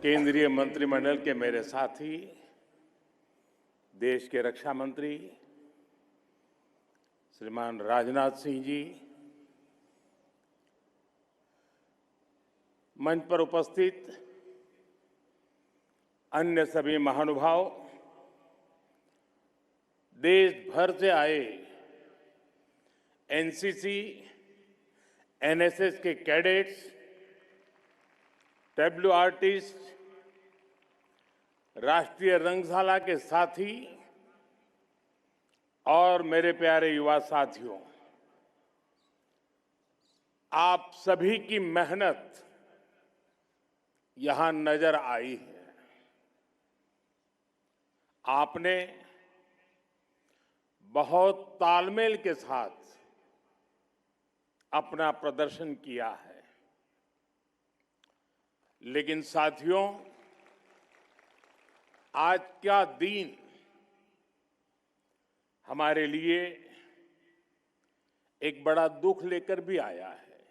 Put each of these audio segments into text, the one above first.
केंद्रीय मंत्रिमंडल के मेरे साथी, देश के रक्षा मंत्री श्रीमान राजनाथ सिंह जी, मंच पर उपस्थित अन्य सभी महानुभाव, देश भर से आए एनसीसी, एनएसएस के कैडेट्स, डब्ल्यू आर्टिस्ट, राष्ट्रीय रंगशाला के साथी और मेरे प्यारे युवा साथियों, आप सभी की मेहनत यहां नजर आई है। आपने बहुत तालमेल के साथ अपना प्रदर्शन किया है। लेकिन साथियों, आज क्या दिन हमारे लिए एक बड़ा दुख लेकर भी आया है।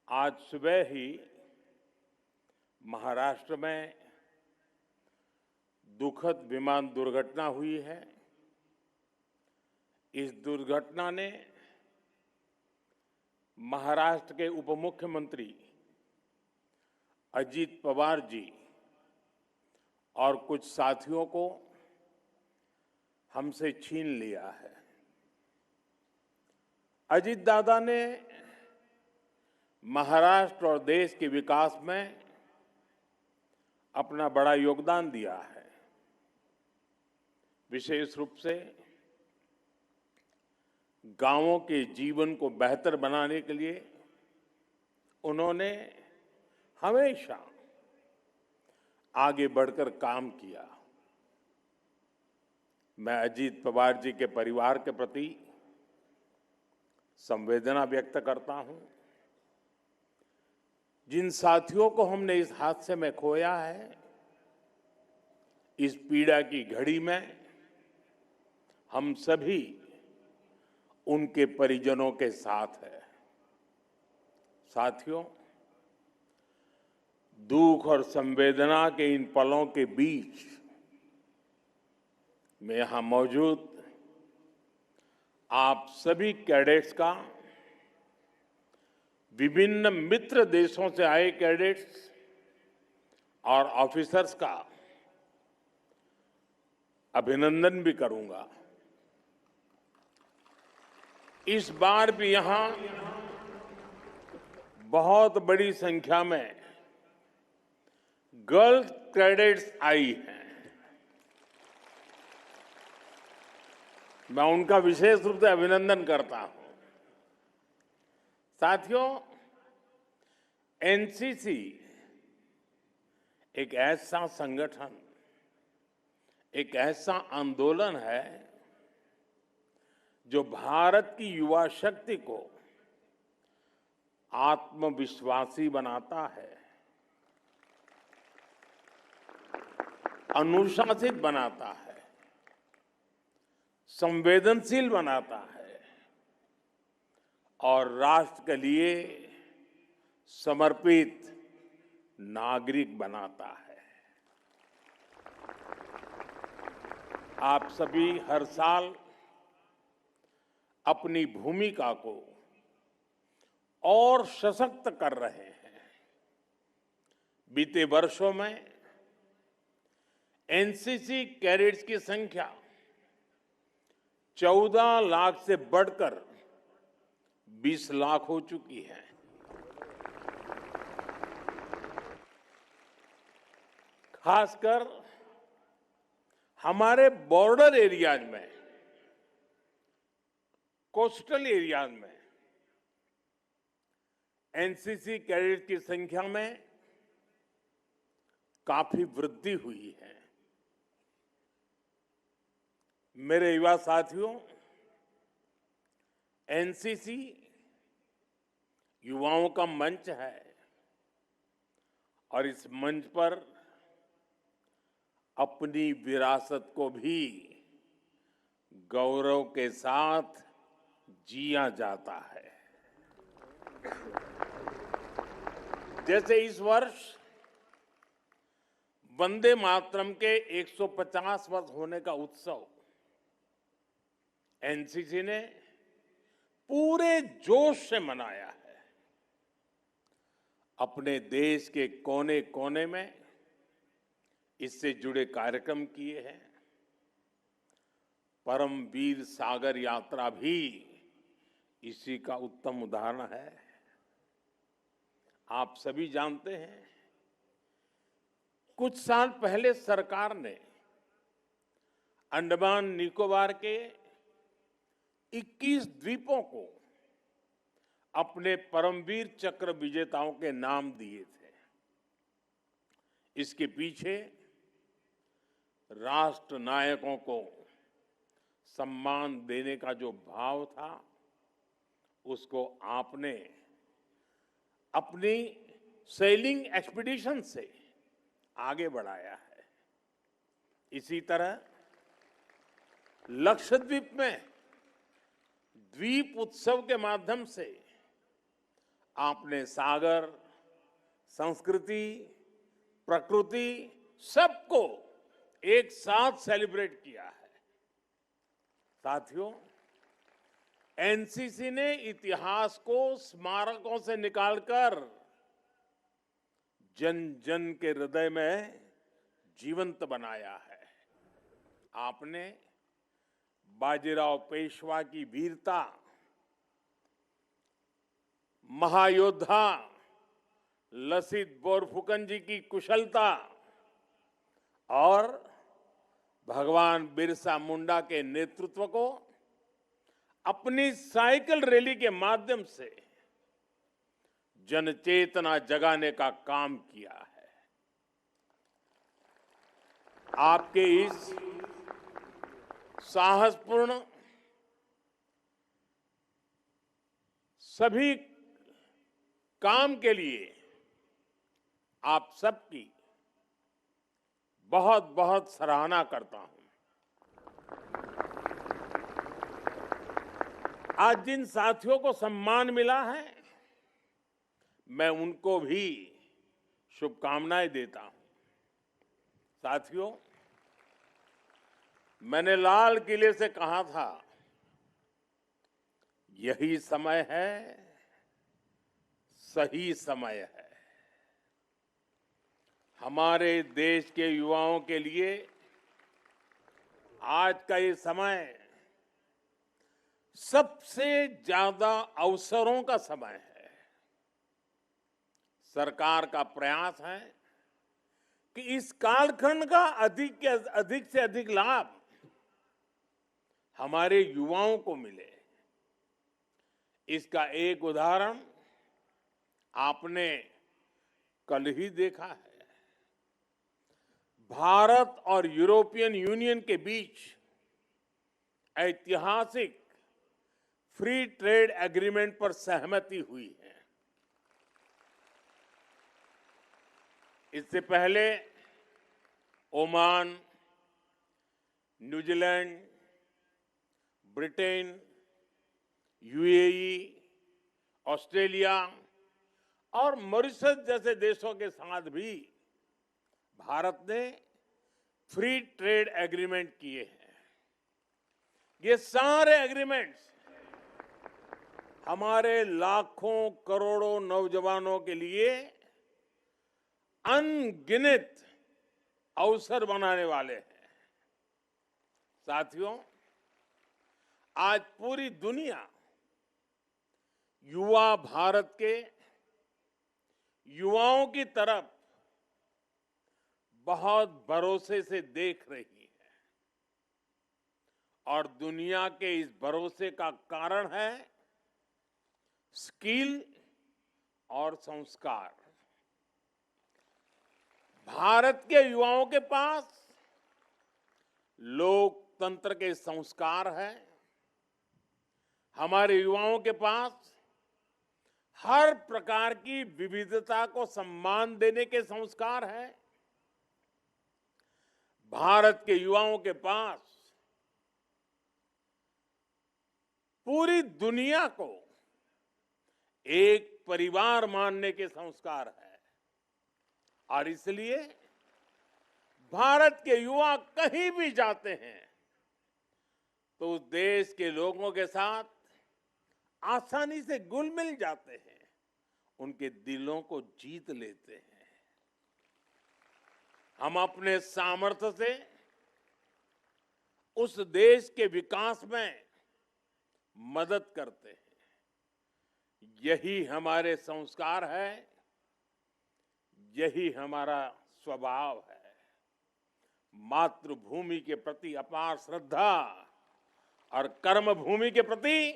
आज सुबह ही महाराष्ट्र में दुखद विमान दुर्घटना हुई है। इस दुर्घटना ने महाराष्ट्र के उप मुख्यमंत्री अजीत पवार जी और कुछ साथियों को हमसे छीन लिया है। अजीत दादा ने महाराष्ट्र और देश के विकास में अपना बड़ा योगदान दिया है। विशेष रूप से गांवों के जीवन को बेहतर बनाने के लिए उन्होंने हमेशा आगे बढ़कर काम किया। मैं अजीत पवार जी के परिवार के प्रति संवेदना व्यक्त करता हूं। जिन साथियों को हमने इस हादसे में खोया है, इस पीड़ा की घड़ी में हम सभी उनके परिजनों के साथ हैं। साथियों, दुख और संवेदना के इन पलों के बीच मैं यहां मौजूद आप सभी कैडेट्स का, विभिन्न मित्र देशों से आए कैडेट्स और ऑफिसर्स का अभिनंदन भी करूंगा। इस बार भी यहां बहुत बड़ी संख्या में गर्ल्स कैडेट्स आई हैं। मैं उनका विशेष रूप से अभिनंदन करता हूं। साथियों, एनसीसी एक ऐसा संगठन, एक ऐसा आंदोलन है जो भारत की युवा शक्ति को आत्मविश्वासी बनाता है, अनुशासित बनाता है, संवेदनशील बनाता है और राष्ट्र के लिए समर्पित नागरिक बनाता है। आप सभी हर साल अपनी भूमिका को और सशक्त कर रहे हैं। बीते वर्षों में एनसीसी कैडेट्स की संख्या 14 लाख से बढ़कर 20 लाख हो चुकी है। खासकर हमारे बॉर्डर एरियाज में, कोस्टल एरियाज में एनसीसी कैडेट्स की संख्या में काफी वृद्धि हुई है। मेरे युवा साथियों, एनसीसी युवाओं का मंच है और इस मंच पर अपनी विरासत को भी गौरव के साथ जिया जाता है। जैसे इस वर्ष वंदे मातरम के 150 वर्ष होने का उत्सव एनसीसी ने पूरे जोश से मनाया है। अपने देश के कोने कोने में इससे जुड़े कार्यक्रम किए हैं। परमवीर सागर यात्रा भी इसी का उत्तम उदाहरण है। आप सभी जानते हैं, कुछ साल पहले सरकार ने अंडमान निकोबार के 21 द्वीपों को अपने परमवीर चक्र विजेताओं के नाम दिए थे। इसके पीछे राष्ट्र नायकों को सम्मान देने का जो भाव था, उसको आपने अपनी सेलिंग एक्सपीडिशन से आगे बढ़ाया है। इसी तरह लक्षद्वीप में द्वीप उत्सव के माध्यम से आपने सागर, संस्कृति, प्रकृति सबको एक साथ सेलिब्रेट किया है। साथियों, एनसीसी ने इतिहास को स्मारकों से निकालकर जन जन के हृदय में जीवंत बनाया है। आपने बाजीराव पेशवा की वीरता, महायोद्धा लसित बोरफुकन जी की कुशलता और भगवान बिरसा मुंडा के नेतृत्व को अपनी साइकिल रैली के माध्यम से जनचेतना जगाने का काम किया है। आपके इस साहसपूर्ण सभी काम के लिए आप सबकी बहुत बहुत सराहना करता हूं। आज जिन साथियों को सम्मान मिला है, मैं उनको भी शुभकामनाएं देता हूं। साथियों, मैंने लाल किले से कहा था, यही समय है, सही समय है। हमारे देश के युवाओं के लिए आज का ये समय सबसे ज्यादा अवसरों का समय है। सरकार का प्रयास है कि इस कालखंड का अधिक से अधिक लाभ हमारे युवाओं को मिले। इसका एक उदाहरण आपने कल ही देखा है। भारत और यूरोपियन यूनियन के बीच ऐतिहासिक फ्री ट्रेड एग्रीमेंट पर सहमति हुई है। इससे पहले Oman, New Zealand, Britain, UAE, Australia और मॉरिशस जैसे देशों के साथ भी भारत ने फ्री ट्रेड एग्रीमेंट किए हैं। ये सारे एग्रीमेंट्स हमारे लाखों करोड़ों नौजवानों के लिए अनगिनत अवसर बनाने वाले हैं। साथियों, आज पूरी दुनिया युवा भारत के युवाओं की तरफ बहुत भरोसे से देख रही है और दुनिया के इस भरोसे का कारण है स्किल और संस्कार। भारत के युवाओं के पास लोकतंत्र के संस्कार हैं। हमारे युवाओं के पास हर प्रकार की विविधता को सम्मान देने के संस्कार हैं। भारत के युवाओं के पास पूरी दुनिया को एक परिवार मानने के संस्कार है और इसलिए भारत के युवा कहीं भी जाते हैं तो उस देश के लोगों के साथ आसानी से घुल मिल जाते हैं, उनके दिलों को जीत लेते हैं। हम अपने सामर्थ्य से उस देश के विकास में मदद करते हैं। यही हमारे संस्कार है, यही हमारा स्वभाव है। मातृभूमि के प्रति अपार श्रद्धा और कर्मभूमि के प्रति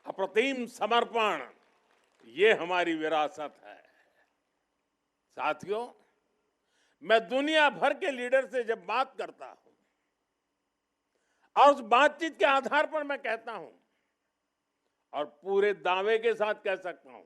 अप्रतिम समर्पण, ये हमारी विरासत है। साथियों, मैं दुनिया भर के लीडर से जब बात करता हूं और उस बातचीत के आधार पर मैं कहता हूं और पूरे दावे के साथ कह सकता हूं,